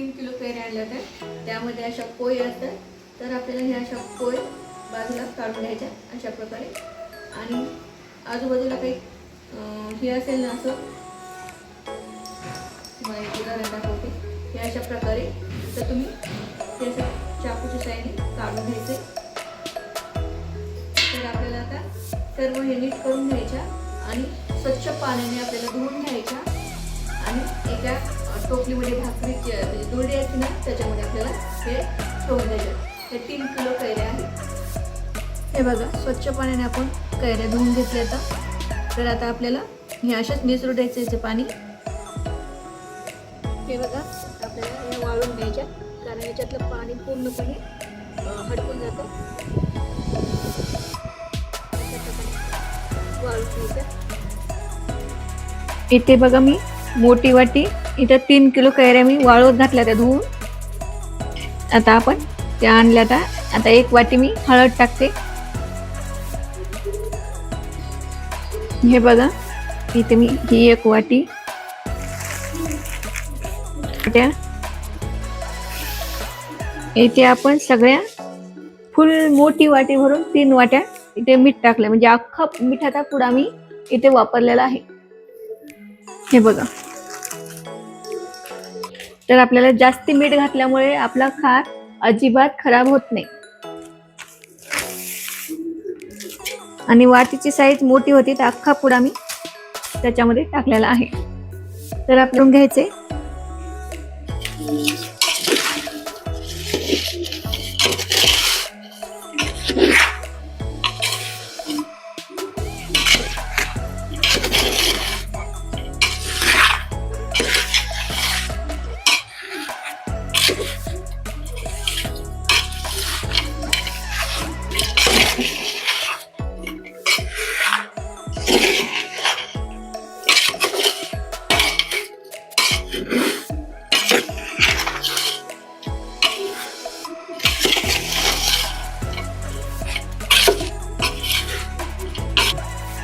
Kilo कैऱ्या आणल्या होत्या, त्यामध्ये अशा पोळी असतात. तर आपल्याला ह्या अशा पोळी बाजूला काढून घ्यायच्या अशा प्रकारे. आणि आजूबाजूला काही हे असेल ना, असं तुम्हाला एक उदाहरण दाखवते. हे अशा प्रकारे तर तुम्ही ते असं चाकूच्या साहाय्याने काढून घ्यायचे. तर आपल्याला आता सर्व हे नीट करून घ्यायच्या आणि स्वच्छ पाण्याने आपल्याला धुवून घ्यायच्या. आणि एका टोपलीमध्ये भाकरीची म्हणजे दोरडी असते ना, त्याच्यामध्ये आपल्याला हे ठेवून द्यायचं. हे 3 किलो कैऱ्या आहेत. हे बघा, स्वच्छ पाण्याने आपण कैऱ्या धुवून घेतल्या. तर आता आपल्याला हे अशाच निचरू द्यायचं याचं पाणी. हे बघा, आपल्याला हे वाळून द्यायच्या, कारण याच्यातलं पाणी पूर्णपणे हडकून जातं. वाळून घ्यायचं. इथे बघा, मी मोठी वाटी इथं 3 किलो कैऱ्या मी वाळवत घातल्या त्या धुवून. आता आपण त्या आणल्या. आता 1 वाटी मी हळद टाकते. हे बघा, इथे मी ही 1 वाटी इथे आपण सगळ्या फुल मोठी वाटी भरून 3 वाट्या इथे मीठ टाकलं, म्हणजे अख्खा मिठाचा पुडा मी इथे वापरलेला आहे. हे बघा, तर आपल्याला जास्ती मीठ घातल्यामुळे आपला खार अजिबात खराब होत नाही. आणि वाटीची साईज मोठी होती, तर अख्खा पुडा मी त्याच्यामध्ये टाकलेला आहे. तर आपल्याला घ्यायचे.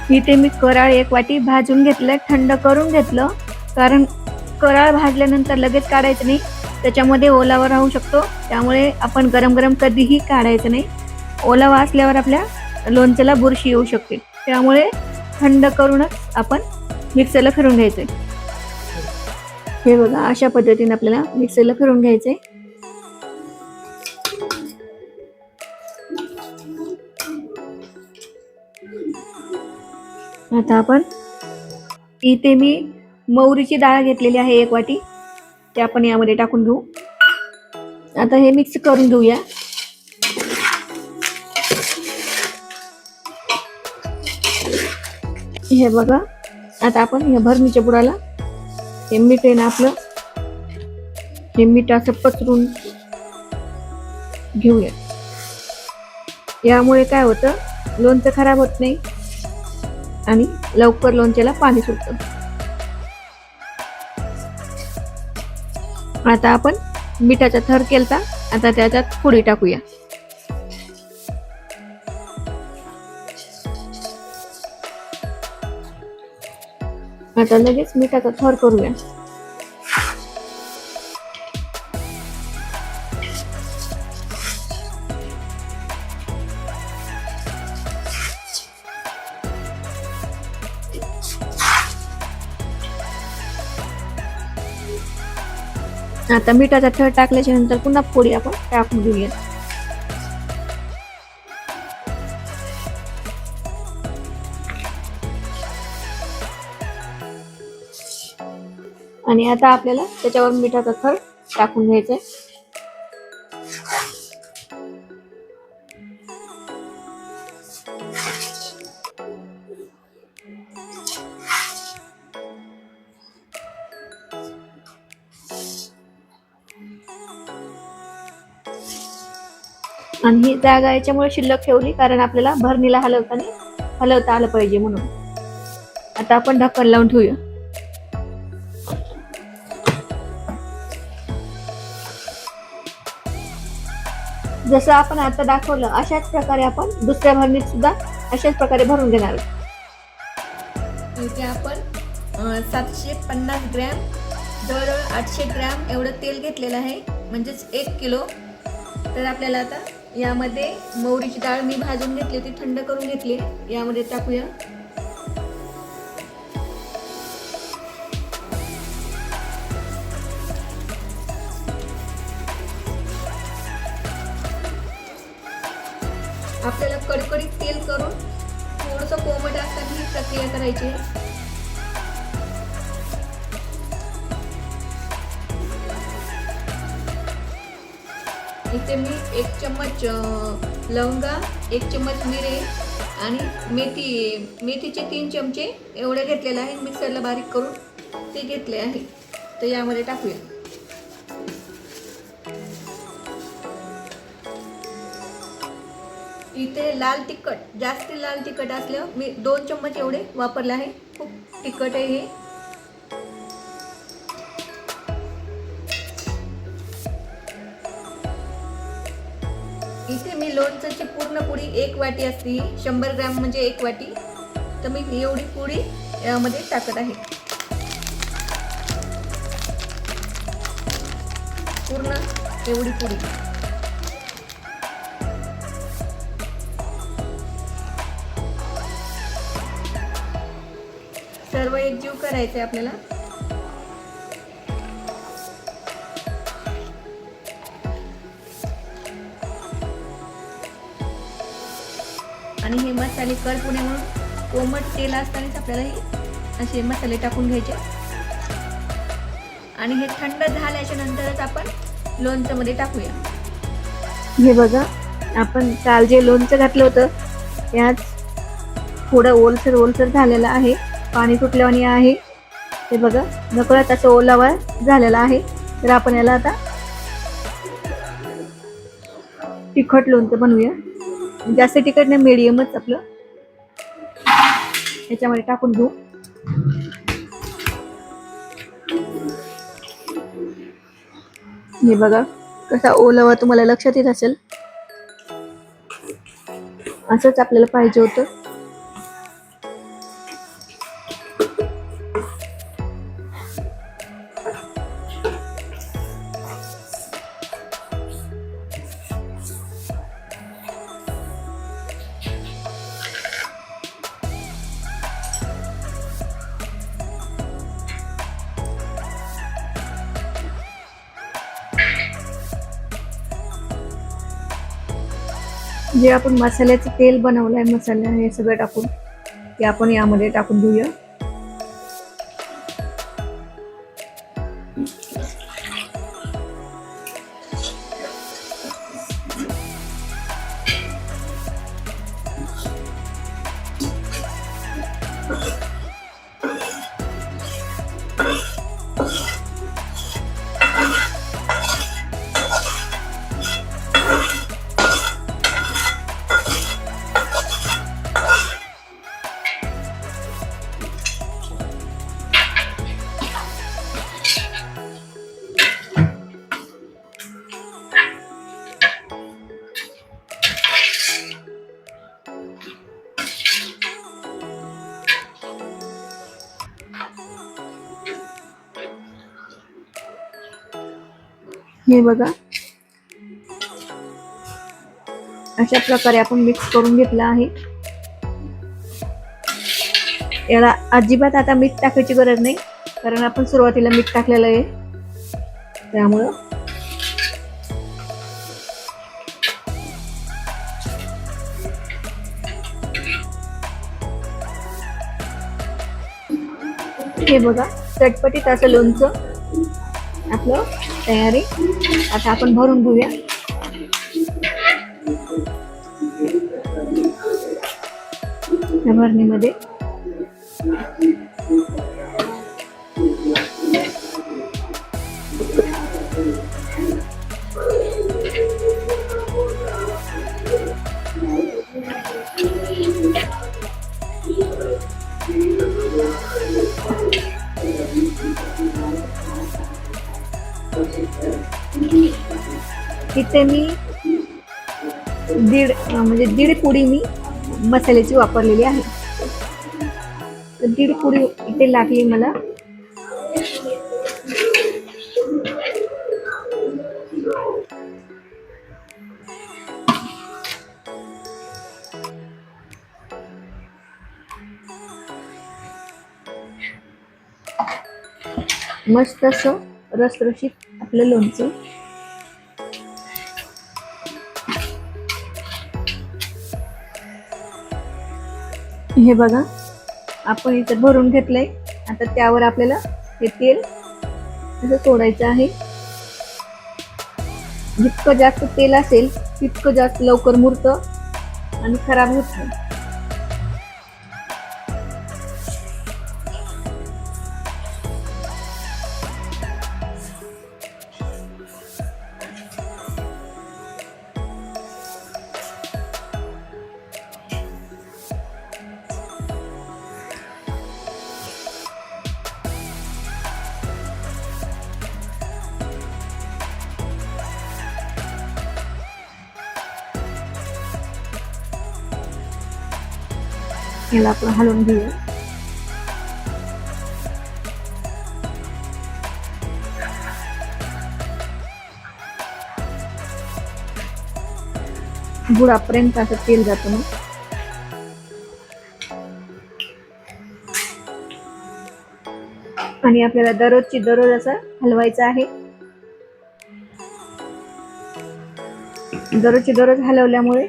इथे मी कराळ 1 वाटी भाजून घेतलं, थंड करून घेतलं. कारण कराळ भाजल्यानंतर लगेच काढायचं नाही, त्याच्यामध्ये ओलावा राहू शकतो. त्यामुळे आपण गरम गरम कधीही काढायचं नाही. ओलावा असल्यावर आपल्या लोणच्याला बुरशी येऊ शकते. त्यामुळे थंड करूनच आपण मिक्सरला फिरून घ्यायचंय. हे बघा, अशा पद्धतीने आपल्याला मिक्सरला फिरून घ्यायचंय. आता आपण इथे मी मोहरीची डाळ घेतलेली आहे 1 वाटी, ते आपण यामध्ये टाकून घेऊ. आता हे मिक्स करून घेऊया. हे बघा, आता आपण या भरणीच्या बुडाला हे मीठ आहे ना आपलं, हे मीठ असं पसरून घेऊया. यामुळे काय होतं, लोणचं खराब होत नाही आणि लवकर लोणच्याला पाणी सुटतं. आता आपण मिठाचा थर केलता, आता त्याच्यात फोडी टाकूया. आता लगेच मिठाचा थर करूया. आता मिठाचा थर टाकल्याच्या नंतर पुन्हा फोडी आपण टाकून घेऊया. आणि आता आपल्याला त्याच्यावर मिठाचा थर टाकून घ्यायचा आहे. आणि ही जागा याच्यामुळे शिल्लक ठेवली कारण आपल्याला भरणीला हलवता आलं पाहिजे म्हणून. आता आपण ढक्कन लावून ठेवूया. जसं आपण आता दाखवलं अशाच प्रकारे आपण दुसऱ्या भरणीत सुद्धा अशाच प्रकारे भरून घेणार आहोत. इथे आपण 750 ग्रॅम जवळजवळ 800 ग्रॅम एवढं तेल घेतलेलं आहे, म्हणजेच 1 किलो. तर आपल्याला आता यामध्ये मोहरीची डाळ मी भाजून घेतली होती, थंड करून घेतली, यामध्ये टाकूया. आपल्याला कडकडीत तेल करून थोडंसं कोमट असताना ही प्रक्रिया करायची. इथे मी 1 चम्मच लवंगा, 1 चम्मच मिरे आणि मेथीचे 3 चमचे एवढे घेतलेले आहे. मिक्सरला बारीक करून ते घेतले आहे. तर यामध्ये टाकूया. इथे लाल तिखट, जास्त लाल तिखट असल्यावर मी 2 चम्मच एवढे वापरले आहे. खूप तिखट आहे हे. इथे मी लोणच्याची पूर्ण पुडी 1 वाटी असते, 100 ग्रॅम म्हणजे 1 वाटी. तर मी एवढी पुडी यामध्ये टाकत आहे. पूर्ण एवढी पुडी. सर्व एकजीव करायचे आपल्याला. आणि हे मसाले करपुणे म्हणून कोमट तेल असतानाच आपल्याला हे असे मसाले टाकून घ्यायचे. आणि हे थंड झाल्याच्या नंतरच आपण लोणच्यामध्ये टाकूया. हे बघा, आपण काल जे लोणचं घातलं होतं यात थोडं ओलसर झालेलं आहे, पाणी सुटल्यावानी आहे. हे बघा, नकळत असं ओलावा झालेला आहे. तर आपण याला आता तिखट लोणचं बनवूया. जास्त तिखट नाही, मीडियमच आपलं याच्यामध्ये टाकून घेऊ. हे बघा, कसा ओलावा तुम्हाला लक्षात येत असेल. असंच आपल्याला पाहिजे होतं. जे आपण मसाल्याचं तेल बनवलंय, मसाला हे सगळं टाकून ते आपण यामध्ये टाकून घेऊया. हे बघा, अशा प्रकारे आपण मिक्स करून घेतलं आहे. याला अजिबात आता मीठ टाकायची गरज नाही, कारण आपण सुरुवातीला मीठ टाकलेलं आहे. त्यामुळं हे बघा, चटपटीत असं लोणचं आपलं तयारी. आता आपण भरून घेऊया. भरणीमध्ये इथे मी दीड पुडी मी मसाल्याची वापरलेली आहे. तर दीड पुडी इथे लागली मला. मस्त असं रसरशीत आपलं लोणचं. हे बघा, आपण इथं भरून घेतलंय. आता त्यावर आपल्याला हे तेल असं सोडायचं आहे. जितकं जास्त तेल असेल तितकं जास्त लवकर मुरतं आणि खराब होत नाही. याला आपण हलवून घेऊया. बुडापर्यंत असं तेल जातं मग. आणि आपल्याला दररोज असं हलवायचं आहे. दररोज हलवल्यामुळे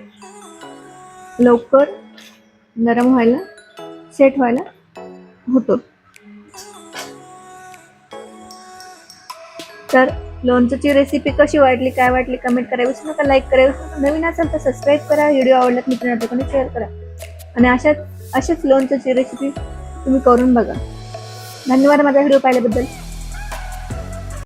लवकर नरम व्हायला, सेट व्हायला होतो. तर लोणच्याची रेसिपी कशी वाटली, काय वाटली कमेंट करा. विसरू नका लाईक करा. नवीन असेल तर सबस्क्राईब करा. व्हिडिओ आवडला तर मित्रांना शेअर करा. आणि अशाच लोणच्याची रेसिपी तुम्ही करून बघा. धन्यवाद माझा व्हिडिओ पाहिल्याबद्दल.